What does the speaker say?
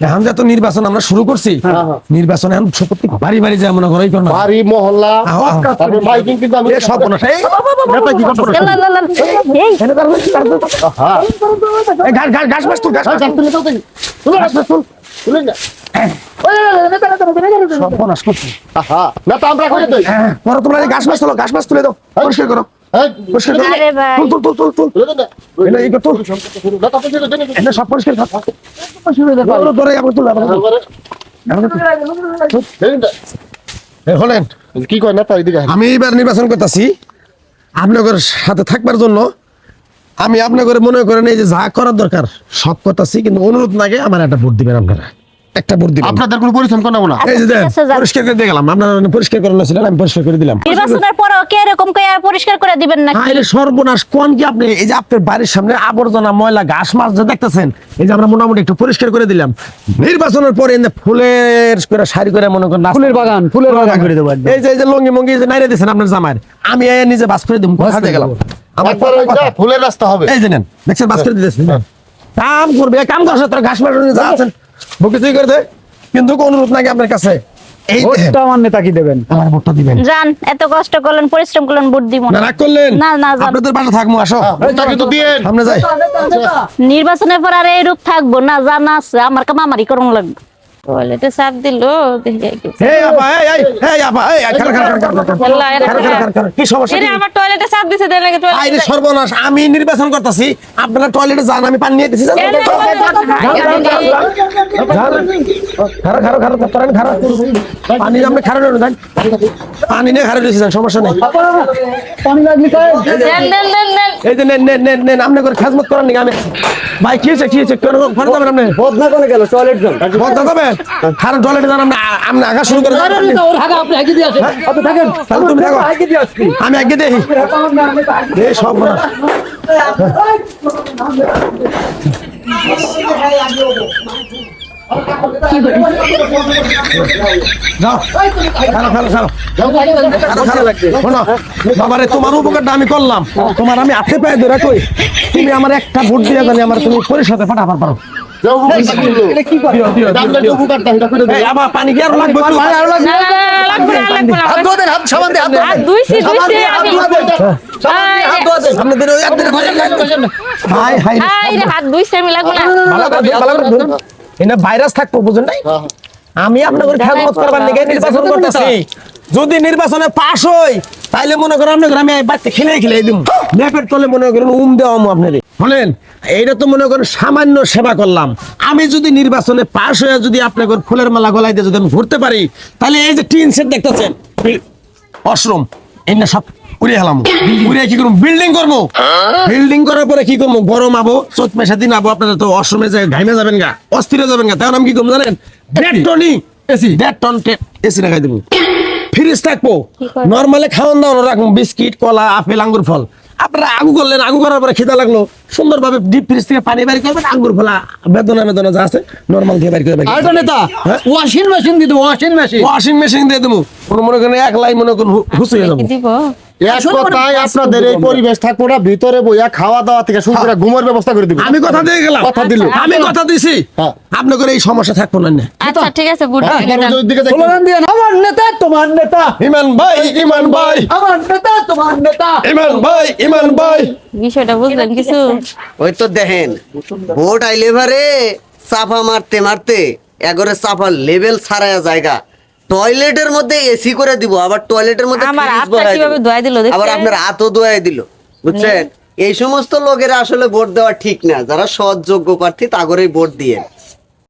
এখন যত নির্বাচন আমরা শুরু করছি, নির্বাচন এখন প্রত্যেক বাড়ি বাড়ি যায় মনে করো বাড়ি মহল্লা তারপর মাইকিং কিন্তু আমি সব বনাস নেতা কি করতে ঘাস মাস তুল ঘাস তুলে না সব বনাস করছি নেতা আমরা করে দেই পরে তোমরা ঘাস মাস তুলে দাও পরিষ্কার করো পরিষ্কার করো আরে ভাই তুল তুলে দেন এটা এই তুল নেতা পয়সা দেন এটা সব পরিষ্কার কর ধরে আবার তুল হলেন কি কয় নেতা এদিকে আমি এবার নির্বাচন করতেছি আপনাদের সাথে থাকবার জন্য। আমি আপনাদের মনে করেন এই যে যা করার দরকার সব করতেছি, কিন্তু অনুরোধ লাগে আমার একটা ভোট দিবেন। আপনারা একটা ভোট দিবেন, আপনাদের কোনো পরিশ্রম করব না। এই যে দেন পরিষ্কার করে দিয়ে গেলাম, আপনারা পরিষ্কার করে নিয়েছিলেন, আমি পরিষ্কার করে দিলাম। নির্বাচনের পরেও কি এরকম করে পরিষ্কার করে দিবেন নাকি? আরে সর্বনাশ কোন কি আপনি! এই যে আপনার বাড়ির সামনে আবর্জনা ময়লা ঘাস মাছ যে দেখতেছেন, এই যে আমরা মোটামুটি একটু পরিষ্কার করে দিলাম। নির্বাচনের পরে ফুলের করে সারি করে মনে করেন ফুলের বাগান করে দেবো। এই যে লঙ্গি মঙ্গি যে নাইরে দিয়েছেন আপনার জামার, আমি নিজে বাস করে দিব। কোথায় গেলাম আমার ফুলের রাস্তা হবে। এই যে নেন দেখছেন বাস করে দিতেছেন, কাম করবে কাম করছে তোর ঘাস মাছ যা আছেন কিছুই করে দে। কিন্তু অনুরোধ নাকি আপনার কাছে এই আমার নেতা কি দেবেন? আমার ভোটটা দিবেন। জান এত কষ্ট করলেন পরিশ্রম করলেন ভোট দিব না রাগ করলেন না না জান আপনাদের বাসা থাকবো, আসো তাকে তো দিয়েন সামনে যাই। নির্বাচনের পর আর এই রূপ থাকবো না, জানা আছে আমার কামামারি করুন লাগবে। টয়লেটে চাপ দিল দেখে এই আপা এই আপা এই খারা কি সমস্যা কি? আমার টয়লেটে চাপ দিছে দেন লাগে আইরে সর্বনাশ, আমি নির্বাচন করতেছি, আপনারা টয়লেটে যান, আমি পানি নিয়ে দিছি। পানি আপনি খারাপ যান, পানি নিয়ে খারাপ দিয়েছি, সমস্যা নেই। এই যে নেন নেন নেন নেন, আপনি করে খেজমত করার নাকি আমি ভাই কি হয়েছে কেন ফোন যাবেন আপনি বদনা করে গেল টয়লেট যান। বদনা যাবেন খারাপ টয়লেটে যান, আপনি আগা শুরু করে ওর আগে আপনি আগে দিয়ে আসেন। আপনি থাকেন। তাহলে তুমি থাকো, আগে দিয়ে আসছি। আমি আগে দেখি এই সব বাবারে তোমার উপকারটা আমি করলাম, তোমার আমি হাতে পায়ে ধরে কই তুমি আমার একটা ভোট দিয়ে জানি আমার তুমি পরিষদে পাঠাবার পারো। পানি কি আরো লাগবে? ভাইরাস থাকবো বুঝুন নাই, আমি আপনাদের খেদমত করবার নিকে নির্বাচন করতেছি। যদি নির্বাচনে পাশ হই তাইলে মনে করেন আপনাদের আমি বাড়িতে খেলে দিব, ম্যাপের তলে মনে করেন দেওয়া আপনাদের বলেন। এইটা তো মনে করেন সামান্য সেবা করলাম। আমি যদি নির্বাচনে পাশ হয়ে যদি আপনাদের ফুলের মালা গলায় দিয়ে যদি আমি ঘুরতে পারি, তাহলে এই যে টিন সেট দেখতেছেন অশ্রম এই না সব উড়ে হেলাম, উড়ে কি করবো বিল্ডিং করবো। বিল্ডিং করার পরে কি করবো, গরম আবো চোদ্দ মাসে দিন আবো, আপনারা তো অশ্রমে যায় ঘাইমে যাবেন গা, অস্থিরে যাবেন গা। তাহলে আমি কি করবো জানেন, 1.5 টন এসি রাখাই দেবো। ফ্রিজ থাকবো, নর্মালি খাওয়ান দাওয়ানো রাখবো, বিস্কিট কলা আপেল আঙ্গুর ফল। আপনারা আগু করলেন, আগু করার পরে খিদা লাগলো, সুন্দরভাবে ডিপ ফ্রিজ থেকে পানি বের করবেন, আঙ্গুর ফলা বেদনা যা আছে নর্মাল দিয়ে বের করে আরেকটা নেতা ওয়াশিং মেশিন দিয়ে দেবো। ওয়াশিং মেশিন দিয়ে দেবো। মনে করেন এক লাই মনে করেন হুস হয়ে যাবো। দিব এক কথায় আপনাদের এই পরিবেশ থাকবো না, ভিতরে বইয়া খাওয়া দাওয়া থেকে শুরু করে ঘুমের ব্যবস্থা করে দিব। আমি কথা দিয়ে গেলাম, কথা দিল, আমি কথা দিছি, আপনি করে এই সমস্যা থাকবো না। আচ্ছা ঠিক আছে ভোট স্লোগান দিয়ে আমার নেতা তোমার নেতা, ইমান ভাই আমার নেতা তোমার নেতা, ইমান ভাই। বিষয়টা বুঝলেন কিছু? ওই তো দেখেন ভোট আইলে এবারে চাপা মারতে মারতে এগরে চাপার লেভেল ছাড়ায়া জায়গা, টয়লেটের মধ্যে এসি করে দিব, আবার টয়লেটের মধ্যে আমার ফ্রিজ হাতটা বসাই কিভাবে দিব, ধোয়া দিল দেখছেন? আবার আপনার হাতও ধোয়াই দিল, বুঝছেন? এই সমস্ত লোকেরা আসলে ভোট দেওয়া ঠিক না। যারা সৎ যোগ্য প্রার্থী তাগরেই ভোট দিয়ে